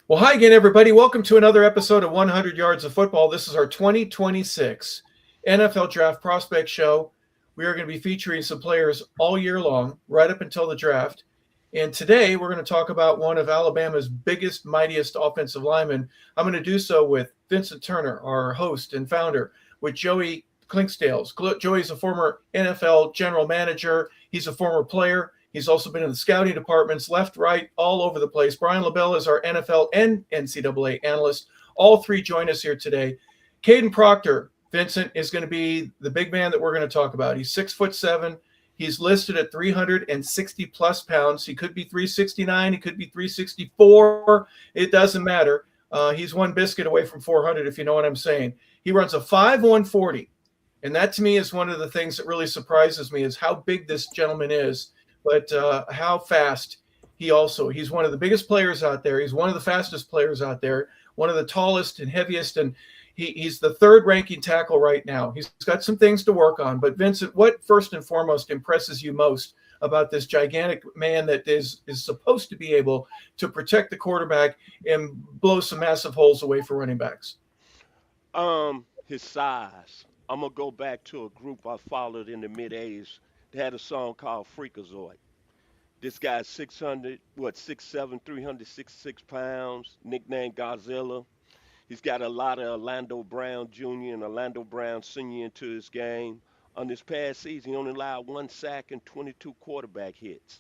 Well, hi again, everybody. Welcome to another episode of 100 Yards of Football. This is our 2026 NFL Draft Prospect Show. We are going to be featuring some players all year long, right up until the draft. And today we're going to talk about one of Alabama's biggest, mightiest offensive linemen. I'm going to do so with Vincent Turner, our host and founder, with Joey Clinkscales. Joey's a former NFL general manager. He's a former player. He's also been in the scouting departments, left, right, all over the place. Brian LeBel is our NFL and NCAA analyst. All three join us here today. Kadyn Proctor, Vincent, is going to be the big man that we're going to talk about. He's 6'7". He's listed at 360 plus pounds. He could be 369. He could be 364. It doesn't matter. He's one biscuit away from 400, if you know what I'm saying. He runs a 5'140. And that to me is one of the things that really surprises me is how big this gentleman is. But how fast he's one of the biggest players out there. He's one of the fastest players out there, one of the tallest and heaviest. And he's the third ranking tackle right now. He's got some things to work on. But Vincent, what first and foremost impresses you most about this gigantic man that is supposed to be able to protect the quarterback and blow some massive holes away for running backs? His size. I'm gonna go back to a group I followed in the mid-80s. They had a song called Freakazoid. This guy's 6'7", 366 pounds, nicknamed Godzilla. He's got a lot of Orlando Brown Jr. and Orlando Brown Sr. into his game. On this past season, he only allowed one sack and 22 quarterback hits.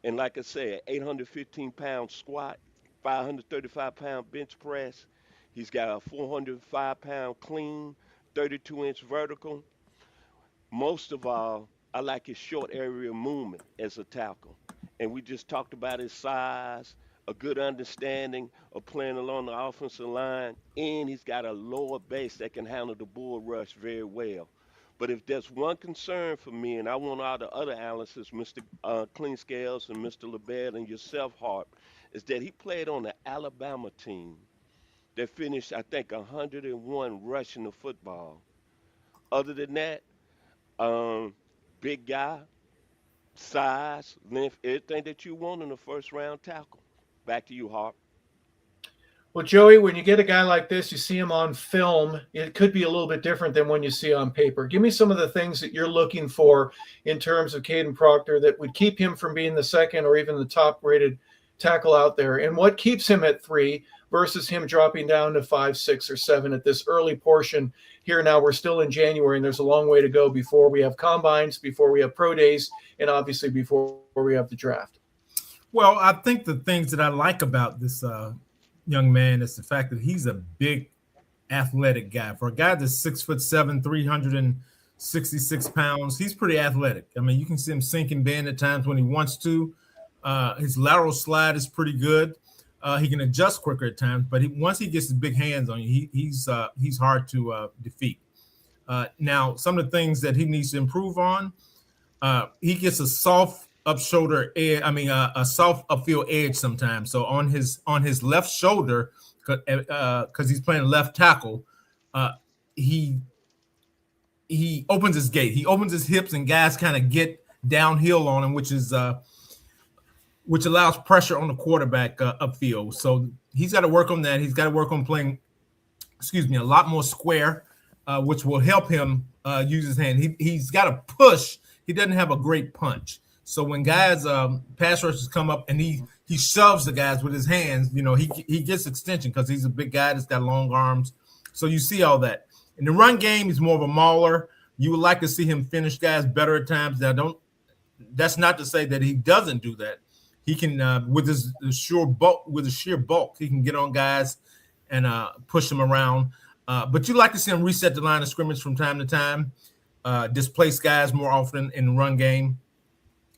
And like I said, 815-pound squat, 535-pound bench press. He's got a 405-pound clean, 32-inch vertical. Most of all, I like his short area movement as a tackle. And we just talked about his size, a good understanding of playing along the offensive line, and he's got a lower base that can handle the bull rush very well. But if there's one concern for me, and I want all the other analysts, Mr. Cleanscales and Mr. LeBel and yourself, Hart, is that he played on the Alabama team that finished, I think, 101 rushing the football. Other than that, big guy, size, length, everything that you want in a first round tackle. Back to you, Hart. Well, Joey, when you get a guy like this, you see him on film, it could be a little bit different than when you see on paper. Give me some of the things that you're looking for in terms of Kadyn Proctor that would keep him from being the second or even the top-rated tackle out there, and what keeps him at 3 versus him dropping down to 5, 6, or 7 at this early portion. Here now, we're still in January, and there's a long way to go before we have combines, before we have pro days, and obviously before we have the draft. Well, I think the things that I like about this young man is the fact that he's a big athletic guy. For a guy that's 6'7", 366 pounds, he's pretty athletic. I mean, you can see him sink and bend at times when he wants to. His lateral slide is pretty good. He can adjust quicker at times, but once he gets his big hands on you, he's hard to defeat. Now, some of the things that he needs to improve on, he gets a soft up shoulder edge. A soft upfield edge sometimes. So on his left shoulder, because he's playing left tackle, he opens his gait. He opens his hips, and guys kind of get downhill on him, which allows pressure on the quarterback upfield. So he's got to work on that. He's got to work on playing, a lot more square, which will help him use his hand. He's got to push. He doesn't have a great punch. So when guys, pass rushers come up and he shoves the guys with his hands, he gets extension because he's a big guy that's got long arms. So you see all that. In the run game, he's more of a mauler. You would like to see him finish guys better at times. That's not to say that he doesn't do that. He can, with his sheer bulk, he can get on guys and push them around. But you like to see him reset the line of scrimmage from time to time, displace guys more often in the run game.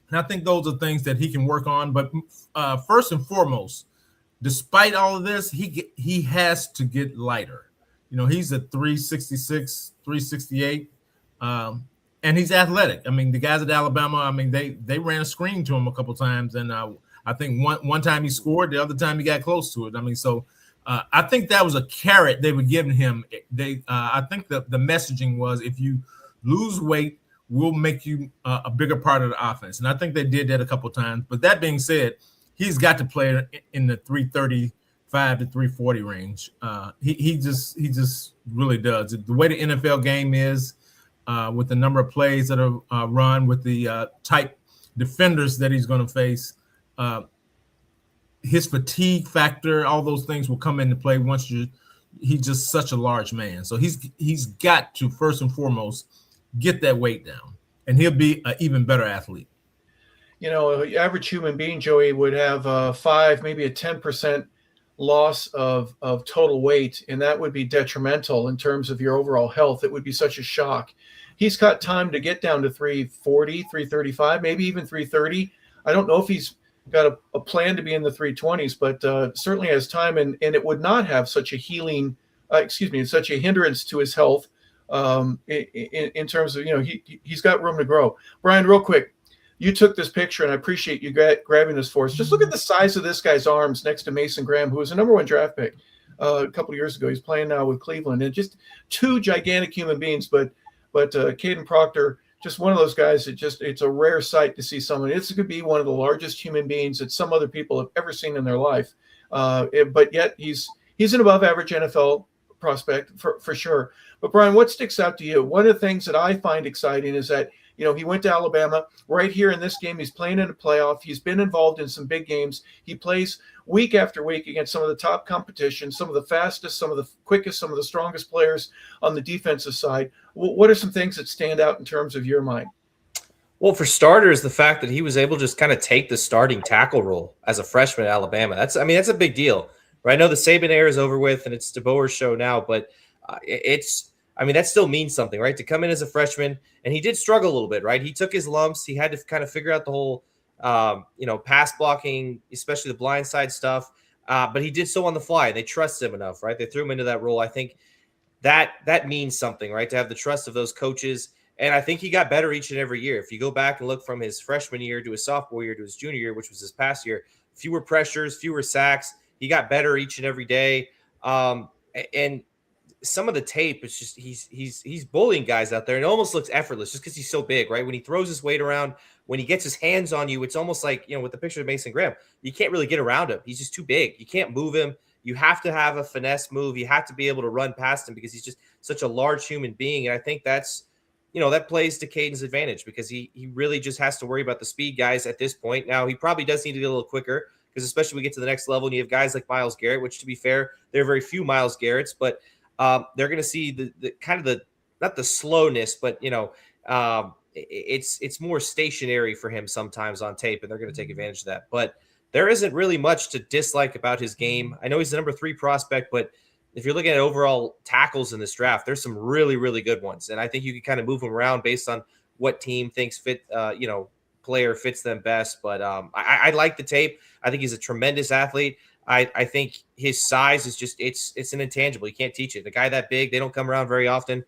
And I think those are things that he can work on. But first and foremost, despite all of this, he has to get lighter. He's a 366, 368, and he's athletic. I mean, the guys at Alabama, they ran a screen to him a couple times, and I think one time he scored, the other time he got close to it. I think that was a carrot they were giving him. I think the messaging was, if you lose weight, we'll make you a bigger part of the offense. And I think they did that a couple times. But that being said, he's got to play in the 330 335 to 340 range. He just really does. The way the NFL game is, with the number of plays that are run, with the type defenders that he's going to face, uh, his fatigue factor, all those things will come into play once you. He's just such a large man, so he's got to first and foremost get that weight down, and he'll be an even better athlete. You know, an average human being, Joey, would have 5, maybe a 10% loss of total weight, and that would be detrimental in terms of your overall health. It would be such a shock. He's got time to get down to 340, 335, maybe even 330. I don't know if he's got a plan to be in the 320s, but certainly has time, and it would not have such a such a hindrance to his health in terms of, he's got room to grow. Brian, real quick, you took this picture, and I appreciate you grabbing this for us. Just look at the size of this guy's arms next to Mason Graham, who was a number 1 draft pick a couple of years ago. He's playing now with Cleveland, and just two gigantic human beings. But Kadyn Proctor, just one of those guys that it's a rare sight to see someone. It's going to be one of the largest human beings that some other people have ever seen in their life. But yet he's an above average NFL prospect for sure. But Brian, what sticks out to you? One of the things that I find exciting is that, he went to Alabama. Right here in this game, he's playing in a playoff. He's been involved in some big games. He plays week after week against some of the top competition, some of the fastest, some of the quickest, some of the strongest players on the defensive side. What are some things that stand out in terms of your mind? Well, for starters, the fact that he was able to just kind of take the starting tackle role as a freshman at Alabama, that's a big deal, right? I know the Saban era is over with and it's DeBoer's show now, but that still means something, right? To come in as a freshman, and he did struggle a little bit, right? He took his lumps. He had to kind of figure out the whole, pass blocking, especially the blind side stuff. But he did so on the fly. They trusted him enough, right? They threw him into that role. I think that means something, right? To have the trust of those coaches. And I think he got better each and every year. If you go back and look from his freshman year to his sophomore year to his junior year, which was his past year, fewer pressures, fewer sacks. He got better each and every day. And some of the tape, it's just he's bullying guys out there, and it almost looks effortless just because he's so big, right? When he throws his weight around, when he gets his hands on you, it's almost like, with the picture of Mason Graham, you can't really get around him. He's just too big. You can't move him. You have to have a finesse move. You have to be able to run past him because he's just such a large human being. And I think that's, that plays to Kadyn's advantage because he really just has to worry about the speed guys at this point. Now, he probably does need to get a little quicker because especially when we get to the next level and you have guys like Myles Garrett, which, to be fair, there are very few Myles Garretts, but they're going to see the kind of the, not the slowness, but it's more stationary for him sometimes on tape, and they're going to take advantage of that. But there isn't really much to dislike about his game. I know he's the number 3 prospect, but if you're looking at overall tackles in this draft, there's some really, really good ones, and I think you can kind of move them around based on what team thinks player fits them best. But I like the tape. I think he's a tremendous athlete. I think his size is just it's an intangible. You can't teach it. The guy that big, they don't come around very often.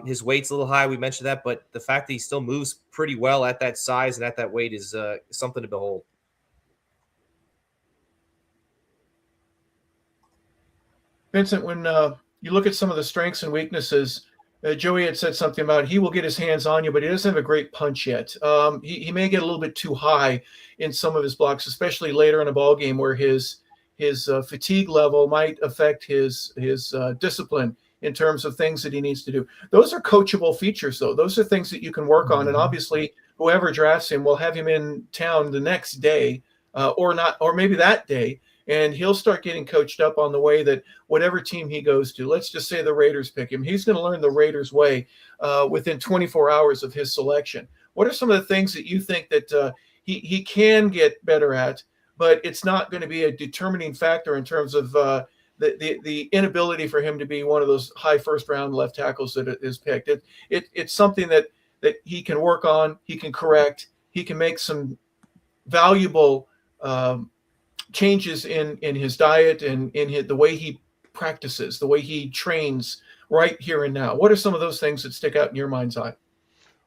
His weight's a little high. We mentioned that, but the fact that he still moves pretty well at that size and at that weight is something to behold. Vincent, when you look at some of the strengths and weaknesses, Joey had said something about he will get his hands on you, but he doesn't have a great punch yet. He may get a little bit too high in some of his blocks, especially later in a ball game where his fatigue level might affect his discipline in terms of things that he needs to do. Those are coachable features, though. Those are things that you can work on, and obviously whoever drafts him will have him in town the next day or not, or maybe that day, and he'll start getting coached up on the way that whatever team he goes to, let's just say the Raiders pick him, he's going to learn the Raiders way within 24 hours of his selection. What are some of the things that you think that he can get better at, but it's not going to be a determining factor in terms of the inability for him to be one of those high first round left tackles that is picked? It's something that he can work on, he can correct, he can make some valuable changes in his diet and in the way he practices, the way he trains right here and now. What are some of those things that stick out in your mind's eye?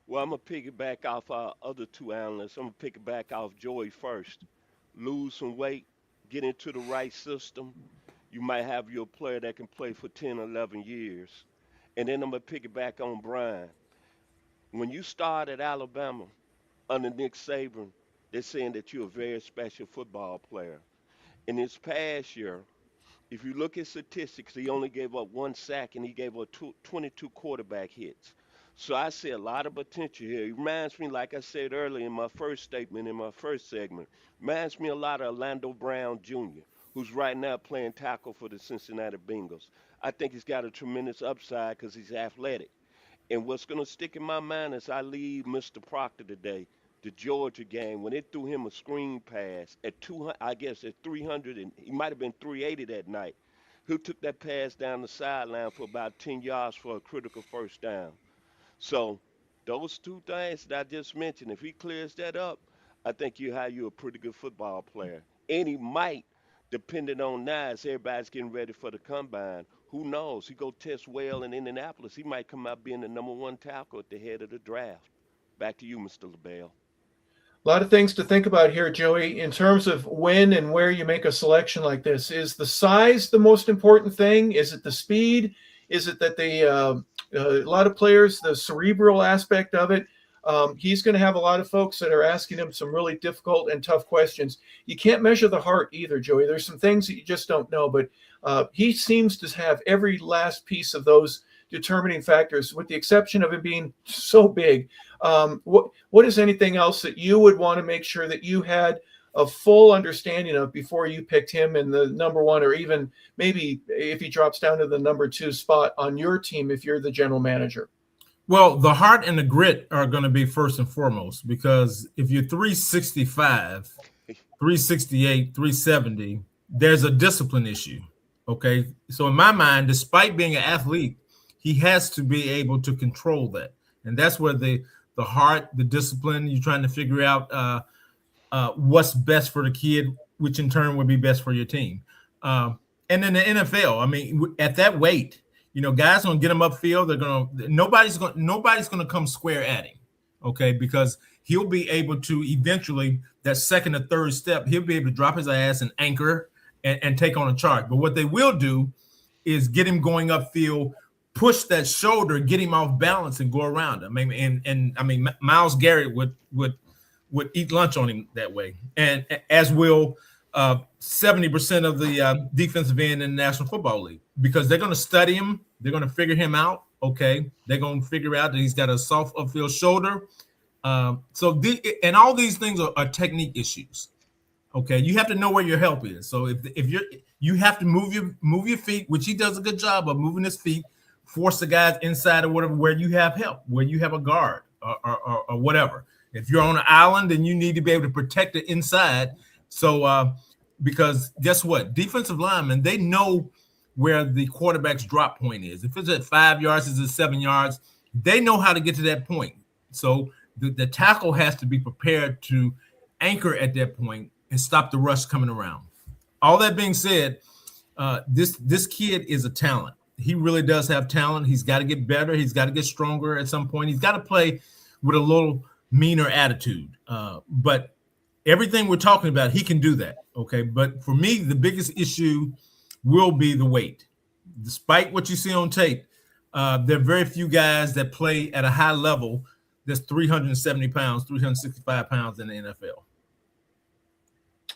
Well, I'm going to piggyback off our other 2 analysts. I'm going to piggyback off Joey first. Lose some weight, get into the right system. You might have your player that can play for 10, 11 years. And then I'm going to piggyback on Brian. When you start at Alabama under Nick Saban, they're saying that you're a very special football player. In this past year, If you look at statistics, he only gave up 1 sack and he gave up 22 quarterback hits. So I see a lot of potential here. He reminds me, like I said earlier in my first statement, in my first segment, reminds me a lot of Orlando Brown Jr., who's right now playing tackle for the Cincinnati Bengals. I think he's got a tremendous upside because he's athletic. And what's going to stick in my mind as I leave Mr. Proctor today, the Georgia game, when it threw him a screen pass at 200, I guess at 300, and he might have been 380 that night. Who took that pass down the sideline for about 10 yards for a critical first down? So those two things that I just mentioned, if he clears that up, I think you a pretty good football player. And he might, depending on now, as everybody's getting ready for the combine, who knows? He go test well in Indianapolis. He might come out being the number one tackle at the head of the draft. Back to you, Mr. LeBel. A lot of things to think about here, Joey, in terms of when and where you make a selection like this. Is the size the most important thing? Is it the speed? Is it that a lot of players, the cerebral aspect of it? He's going to have a lot of folks that are asking him some really difficult and tough questions. You can't measure the heart either, Joey. There's some things that you just don't know, but he seems to have every last piece of those determining factors, with the exception of him being so big. What is anything else that you would want to make sure that you had a full understanding of before you picked him in the number one, or even maybe if he drops down to the number 2 spot on your team if you're the general manager? Well, the heart and the grit are going to be first and foremost, because if you're 365, 368, 370, there's a discipline issue. Okay. So in my mind, despite being an athlete, he has to be able to control that. And that's where the heart, the discipline, you're trying to figure out what's best for the kid, which in turn would be best for your team. And in the NFL, I mean, at that weight, guys gonna get him upfield. Nobody's gonna come square at him, okay? Because he'll be able to eventually, that second or third step, he'll be able to drop his ass and anchor and take on a charge. But what they will do is get him going upfield, push that shoulder, get him off balance, and go around him. I mean, Myles Garrett would eat lunch on him that way, and as will 70% of the defensive end in the National Football League, because they're going to study him. They're going to figure him out. Okay. They're going to figure out that he's got a soft upfield shoulder. And all these things are technique issues. Okay. You have to know where your help is. So if you have to move your feet, which he does a good job of moving his feet, force the guys inside or whatever, where you have help, where you have a guard or whatever. If you're on an island, then you need to be able to protect it inside. So, because guess what? Defensive linemen, they know where the quarterback's drop point is. If it's at 5 yards, it's at 7 yards, they know how to get to that point. So the tackle has to be prepared to anchor at that point and stop the rush coming around. All that being said, this kid is a talent. He really does have talent. He's got to get better. He's got to get stronger at some point. He's got to play with a little meaner attitude. But everything we're talking about, he can do that. Okay. But for me, the biggest issue will be the weight. Despite what you see on tape, there are very few guys that play at a high level that's 370 pounds, 365 pounds in the NFL.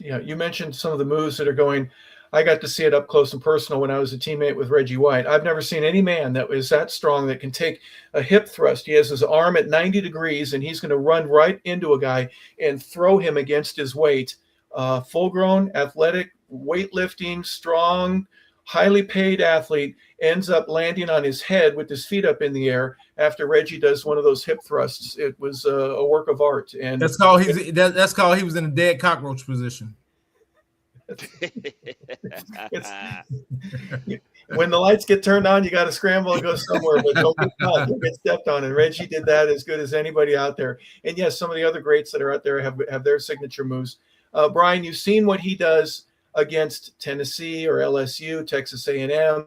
Yeah, you mentioned some of the moves that are going. I got to see it up close and personal when I was a teammate with Reggie White. I've never seen any man that was that strong that can take a hip thrust. He has his arm at 90 degrees, and he's going to run right into a guy and throw him against his weight. Full-grown, athletic, weightlifting, strong, highly paid athlete ends up landing on his head with his feet up in the air after Reggie does one of those hip thrusts. It was a work of art. And that's called he was in a dead cockroach position. When the lights get turned on, you got to scramble and go somewhere, but don't get caught. Don't get stepped on. And Reggie did that as good as anybody out there. And yes, some of the other greats that are out there have their signature moves. Brian, you've seen what he does against Tennessee or LSU, Texas A&M,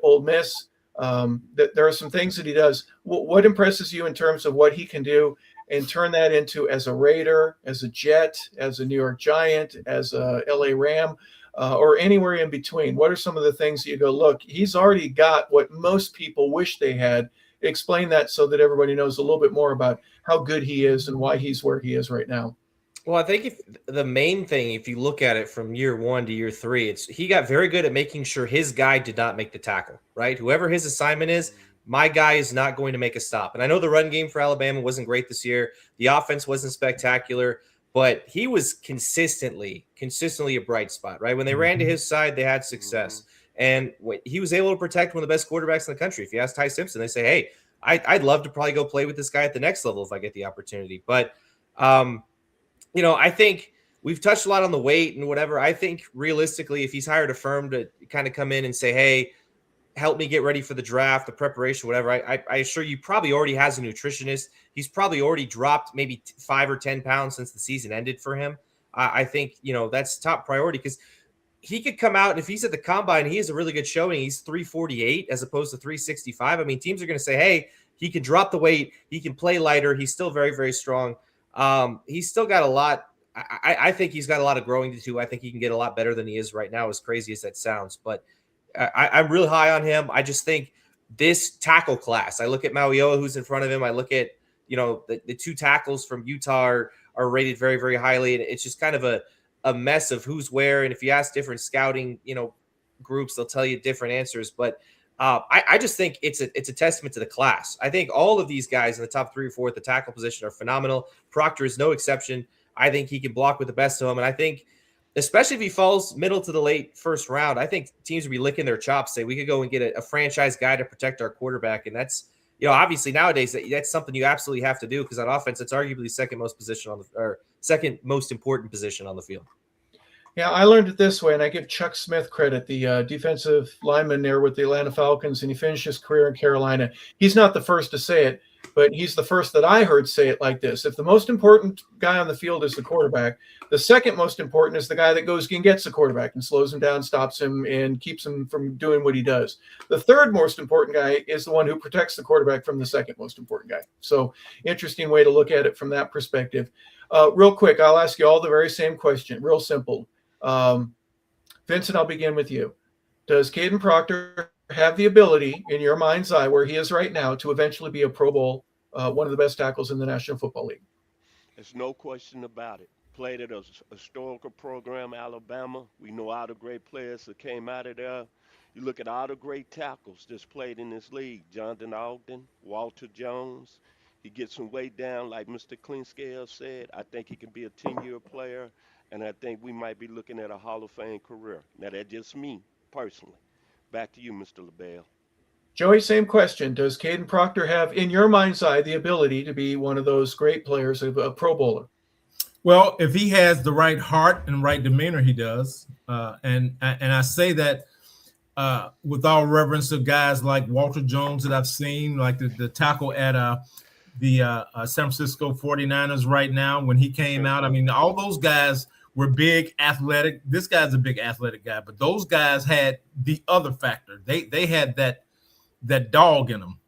Ole Miss. There are some things that he does. What impresses you in terms of what he can do and turn that into, as a Raider, as a Jet, as a New York Giant, as a LA Ram, or anywhere in between? What are some of the things that you go, look, he's already got what most people wish they had? Explain that so that everybody knows a little bit more about how good he is and why he's where he is right now. Well, I think if the main thing, if you look at it from year 1 to year 3, it's he got very good at making sure his guy did not make the tackle, right? Whoever his assignment is, my guy is not going to make a stop. And I know the run game for Alabama wasn't great this year. The offense wasn't spectacular, but he was consistently a bright spot, right? When they ran to his side, they had success. And he was able to protect one of the best quarterbacks in the country. If you ask Ty Simpson, they say, hey, I'd love to probably go play with this guy at the next level if I get the opportunity. But, I think we've touched a lot on the weight and whatever. I think realistically, if he's hired a firm to kind of come in and say, hey, help me get ready for the draft, the preparation, whatever, I assure you probably already has a nutritionist. He's probably already dropped maybe 5 or 10 pounds since the season ended for him. I think, that's top priority because he could come out and if he's at the combine, he has a really good showing. He's 348 as opposed to 365. I mean, teams are going to say, hey, he can drop the weight. He can play lighter. He's still very, very strong. He's still got a lot. I think he's got a lot of growing to do. I think he can get a lot better than he is right now, as crazy as that sounds. But I'm really high on him. I just think this tackle class, I look at Mauioa, who's in front of him. I look at, the 2 tackles from Utah are rated very, very highly. And it's just kind of a mess of who's where. And if you ask different scouting, groups, they'll tell you different answers. But I just think it's a testament to the class. I think all of these guys in the top 3 or 4 at the tackle position are phenomenal. Proctor is no exception. I think he can block with the best of them. And I think, especially if he falls middle to the late first round, I think teams would be licking their chops, say we could go and get a franchise guy to protect our quarterback. And that's, obviously nowadays that's something you absolutely have to do because on offense, it's arguably second most important position on the field. Yeah, I learned it this way, and I give Chuck Smith credit, the defensive lineman there with the Atlanta Falcons, and he finished his career in Carolina. He's not the first to say it, but he's the first that I heard say it like this. If the most important guy on the field is the quarterback, the second most important is the guy that goes and gets the quarterback and slows him down, stops him, and keeps him from doing what he does. The third most important guy is the one who protects the quarterback from the second most important guy. So interesting way to look at it from that perspective. Real quick, I'll ask you all the very same question, real simple. Vincent, I'll begin with you. Does Kadyn Proctor have the ability, in your mind's eye, where he is right now, to eventually be a Pro Bowl, one of the best tackles in the National Football League? There's no question about it. Played at a historical program, Alabama. We know all the great players that came out of there. You look at all the great tackles that's played in this league. Jonathan Ogden, Walter Jones. He gets some weight down, like Mr. Clinkscales said. I think he can be a 10-year player. And I think we might be looking at a Hall of Fame career. Now, that's just me, personally. Back to you, Mr. LeBel. Joey, same question. Does Kadyn Proctor have, in your mind's eye, the ability to be one of those great players, a Pro Bowler? Well, if he has the right heart and right demeanor, he does. And I say that with all reverence of guys like Walter Jones that I've seen, like the tackle at the San Francisco 49ers right now when he came out. I mean, all those guys were big, athletic. This guy's a big athletic guy, but those guys had the other factor. They had that dog in them,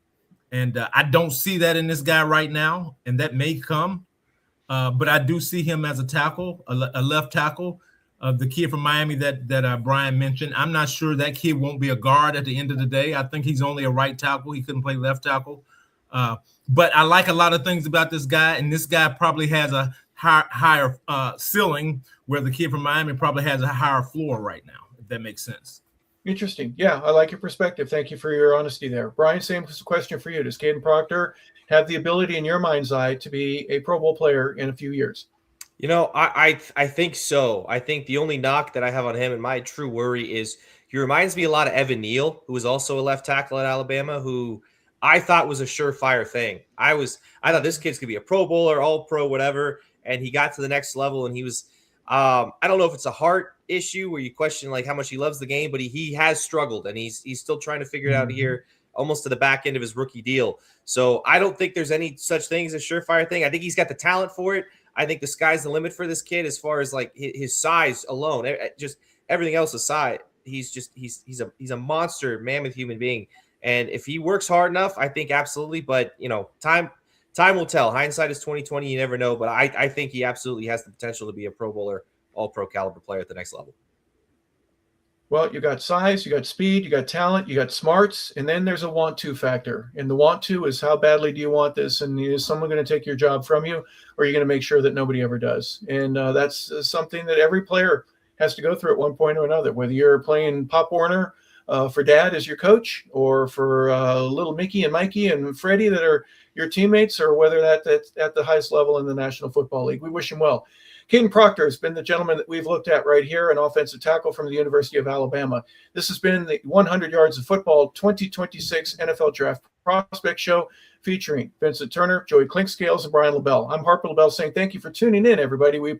and I don't see that in this guy right now, and that may come. But I do see him as a tackle, a left tackle. The kid from Miami that Brian mentioned, I'm not sure that kid won't be a guard at the end of the day. I think he's only a right tackle. He couldn't play left tackle. But I like a lot of things about this guy, and this guy probably has a higher ceiling, where the kid from Miami probably has a higher floor right now, if that makes sense. Interesting. Yeah, I like your perspective. Thank you for your honesty there. Brian, same question for you. Does Kadyn Proctor have the ability, in your mind's eye, to be a Pro Bowl player in a few years? I think so. I think the only knock that I have on him and my true worry is he reminds me a lot of Evan Neal, who was also a left tackle at Alabama, who I thought was a surefire thing. I thought this kid's could be a Pro Bowler, all pro, whatever. And he got to the next level, and he was, I don't know if it's a heart issue where you question like how much he loves the game, but he has struggled, and he's still trying to figure it out here, almost to the back end of his rookie deal. So I don't think there's any such thing as a surefire thing. I think he's got the talent for it. I think the sky's the limit for this kid as far as like his size alone. Just everything else aside, he's a monster, mammoth human being. And if he works hard enough, I think absolutely. But time will tell. Hindsight is 20/20. You never know. But I think he absolutely has the potential to be a Pro Bowler, all pro caliber player at the next level. Well, you got size, you got speed, you got talent, you got smarts, and then there's a want to factor. And the want to is how badly do you want this? And is someone going to take your job from you, or are you going to make sure that nobody ever does? And that's something that every player has to go through at one point or another, whether you're playing Pop Warner for dad as your coach, or for little Mickey and Mikey and Freddie that are your teammates, or whether that's at the highest level in the National Football League. We wish him well. Kadyn Proctor has been the gentleman that we've looked at right here, an offensive tackle from the University of Alabama. This has been the 100 Yards of Football 2026 NFL Draft Prospect Show featuring Vincent Turner, Joey Clinkscales, and Brian LeBel. I'm Harper LeBel saying thank you for tuning in, everybody. We appreciate